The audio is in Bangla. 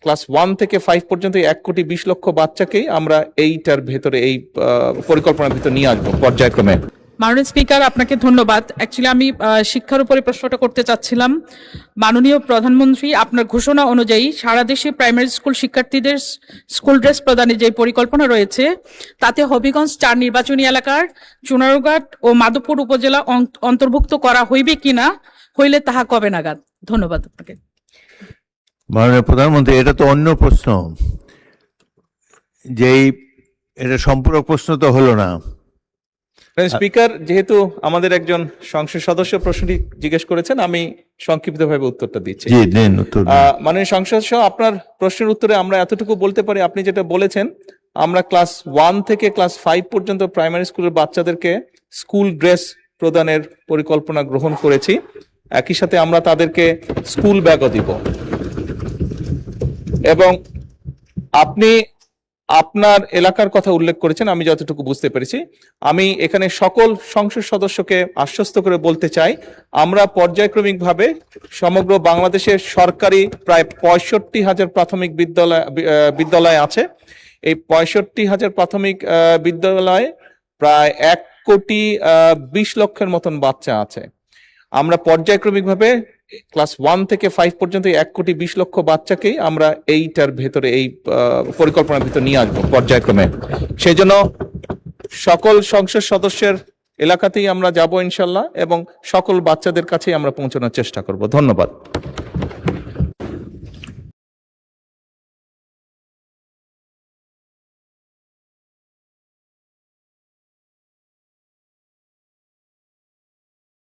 ক্লাস 1 থেকে 5 পর্যন্ত 1,20,00,000 বাচ্চাকেই আমরা এইটার ভেতরে এই পরিকল্পনার ভিতর নিয়ে আসবো পর্যায়ক্রমে। মাননীয় স্পিকার, আপনাকে ধন্যবাদ। অ্যাকচুয়ালি আমি শিক্ষার উপরে প্রশ্নটা করতে চাচ্ছিলাম। মাননীয় প্রধানমন্ত্রী আপনার ঘোষণা অনুযায়ী সারা দেশে প্রাইমারি স্কুল শিক্ষার্থীদের স্কুল ড্রেস প্রদানের যে পরিকল্পনা রয়েছে, তাতে হবিগঞ্জ 4 নির্বাচনী এলাকার চুনারুঘাট ও মাধবপুর উপজেলা অন্তর্ভুক্ত করা হইবে কিনা, হইলে তাহা কবে নাগাদ? ধন্যবাদ আপনাকে। মাননীয় প্রধানমন্ত্রী, এটা তো অন্য প্রশ্ন, যেই এটা সম্পূরক প্রশ্ন তো হলো না। স্পিকার, যেহেতু আমাদের একজন সংসদ সদস্য প্রশ্নটি জিজ্ঞেস করেছেন, আমি সংক্ষিপ্তভাবে উত্তরটা দিচ্ছি। জি দেন উত্তর। মাননীয় সংসদ সদস্য, আপনার প্রশ্নের উত্তরে আমরা এতটুকু বলতে পারি, আপনি যেটা বলেছেন, আমরা ক্লাস 1 থেকে ক্লাস 5 পর্যন্ত প্রাইমারি স্কুলের বাচ্চাদেরকে স্কুল ড্রেস প্রদানের পরিকল্পনা গ্রহণ করেছি। একই সাথে আমরা তাদেরকে স্কুল ব্যাগও দিব। এবং আপনি আপনার এলাকার কথা উল্লেখ করেছেন, আমি যতটুকু বুঝতে পেরেছি। আমি এখানে সকল সংসদ সদস্যকে আশ্বস্ত করে বলতে চাই, আমরা পর্যায়ক্রমিকভাবে সমগ্র বাংলাদেশের সরকারি প্রায় 65,000 প্রাথমিক বিদ্যালয় আছে। এই 65,000 প্রাথমিক বিদ্যালয়ে প্রায় 1,20,00,000 মতন বাচ্চা আছে। আমরা পর্যায়ক্রমিকভাবে ক্লাস 1 থেকে 5 পর্যন্ত 1,20,00,000 বাচ্চাকেই আমরা এইটার ভেতরে এই পরিকল্পনার ভিতর নিয়ে আসবো পর্যায়ক্রমে। সেই জন্য সকল সংসদ সদস্যের এলাকাতেই আমরা যাব ইনশাল্লাহ, এবং সকল বাচ্চাদের কাছেই আমরা পৌঁছানোর চেষ্টা করব। ধন্যবাদ।